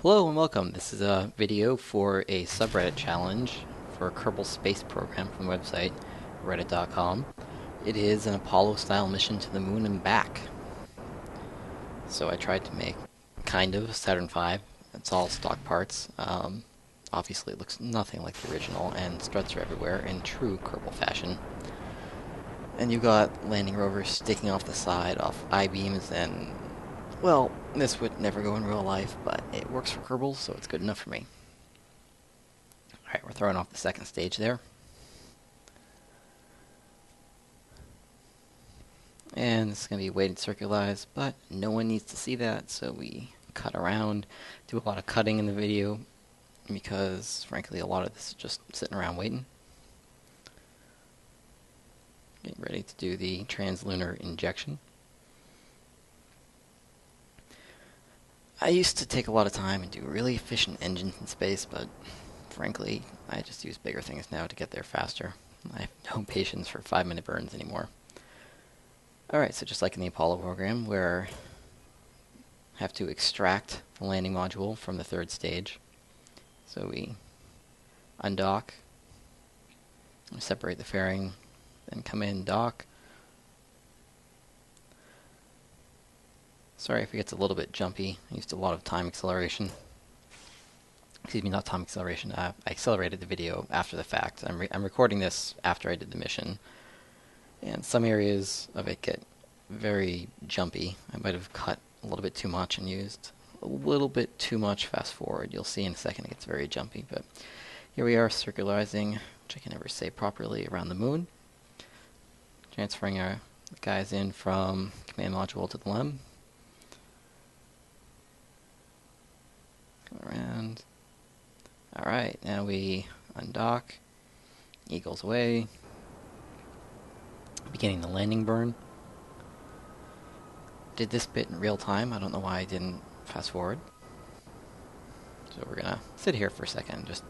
Hello and welcome. This is a video for a subreddit challenge for a Kerbal space program from the website reddit.com. It is an Apollo-style mission to the moon and back. So I tried to make kind of Saturn V. It's all stock parts. Obviously it looks nothing like the original, and struts are everywhere in true Kerbal fashion. And you've got landing rovers sticking off the side, off I-beams, and well, this would never go in real life, but it works for Kerbal, so it's good enough for me. Alright, we're throwing off the second stage there. And this is going to be weighted circularized, but no one needs to see that, so we cut around, do a lot of cutting in the video, because frankly a lot of this is just sitting around waiting. Getting ready to do the translunar injection. I used to take a lot of time and do really efficient engines in space, but frankly, I just use bigger things now to get there faster. I have no patience for 5-minute burns anymore. Alright, so just like in the Apollo program, where I have to extract the landing module from the third stage. So we undock, separate the fairing, then come in, dock. Sorry if it gets a little bit jumpy. I used a lot of time acceleration. Excuse me, not time acceleration. I accelerated the video after the fact. I'm recording this after I did the mission. And some areas of it get very jumpy. I might have cut a little bit too much and used a little bit too much fast forward. You'll see in a second it gets very jumpy. But here we are circularizing, which I can never say properly, around the moon. Transferring our guys in from command module to the LEM. Around. Alright, now we undock, eagles away, beginning the landing burn. Did this bit in real time. I don't know why I didn't fast forward. So we're gonna sit here for a second and just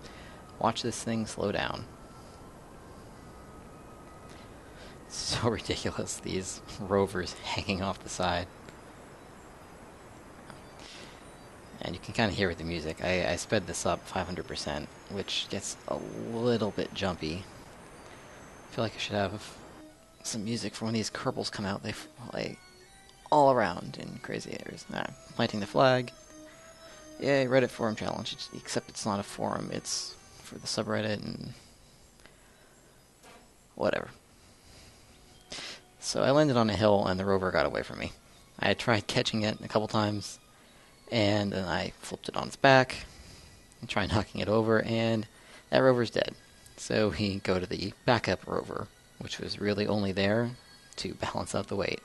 watch this thing slow down. It's so ridiculous, these rovers hanging off the side. And you can kind of hear with the music. I sped this up 500%, which gets a little bit jumpy. I feel like I should have some music for when these Kerbals come out. They play all around in crazy areas. Planting the flag. Yay, Reddit forum challenge. Except it's not a forum, it's for the subreddit and whatever. So I landed on a hill and the rover got away from me. I tried catching it a couple times, and then I flipped it on its back and tried knocking it over, and that rover's dead. So we go to the backup rover, which was really only there to balance out the weight.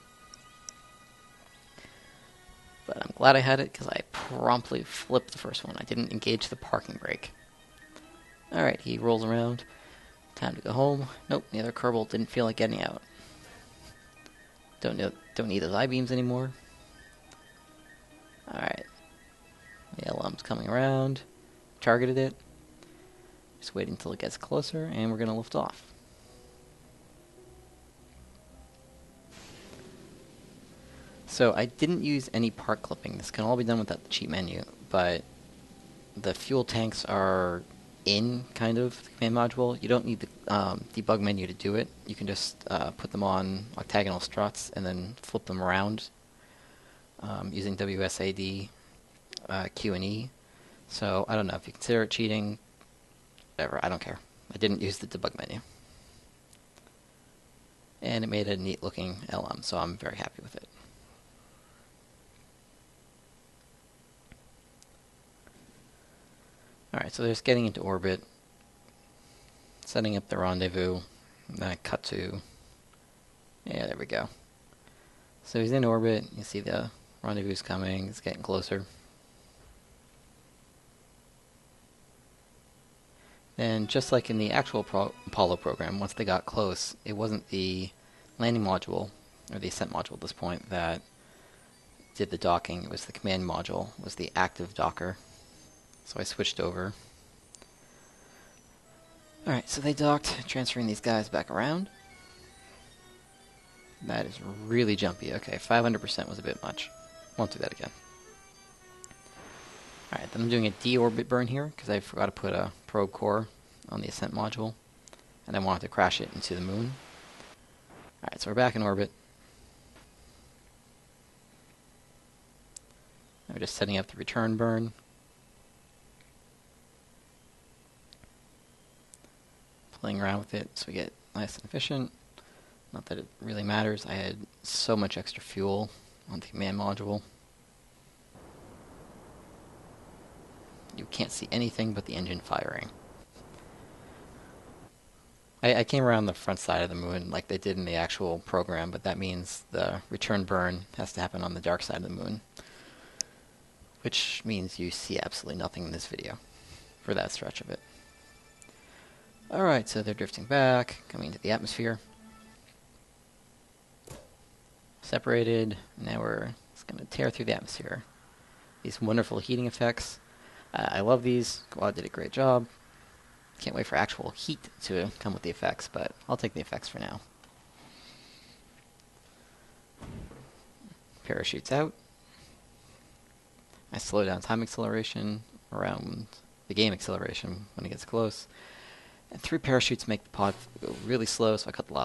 But I'm glad I had it, because I promptly flipped the first one. I didn't engage the parking brake. Alright, he rolls around. Time to go home. Nope, the other Kerbal didn't feel like getting out. Don't need those I-beams anymore. Alright. The LM's coming around. Targeted it. Just waiting until it gets closer, and we're going to lift off. So I didn't use any part clipping. This can all be done without the cheat menu, but the fuel tanks are in, kind of, the command module. You don't need the debug menu to do it. You can just put them on octagonal struts and then flip them around using WSAD, Q and E. So I don't know if you consider it cheating. Whatever, I don't care. I didn't use the debug menu. And it made a neat looking LM, so I'm very happy with it. Alright, so they're just getting into orbit, setting up the rendezvous, and then I cut to, yeah, there we go. So he's in orbit, you see the rendezvous's coming, it's getting closer. And just like in the actual Apollo program, once they got close, it wasn't the landing module, or the ascent module at this point, that did the docking. It was the command module, it was the active docker. So I switched over. Alright, so they docked, transferring these guys back around. That is really jumpy. Okay, 500% was a bit much. Won't do that again. Alright, then I'm doing a deorbit burn here because I forgot to put a probe core on the ascent module, and I wanted to crash it into the moon. Alright, so we're back in orbit. Now we're just setting up the return burn. Playing around with it so we get nice and efficient. Not that it really matters. I had so much extra fuel on the command module. You can't see anything but the engine firing. I came around the front side of the moon like they did in the actual program, but that means the return burn has to happen on the dark side of the moon, which means you see absolutely nothing in this video for that stretch of it. Alright, so they're drifting back, coming into the atmosphere. Separated. Now we're just going to tear through the atmosphere. These wonderful heating effects. I love these. Quad did a great job. Can't wait for actual heat to come with the effects, but I'll take the effects for now. Parachutes out. I slow down time acceleration around the game acceleration when it gets close. And 3 parachutes make the pod go really slow, so I cut the last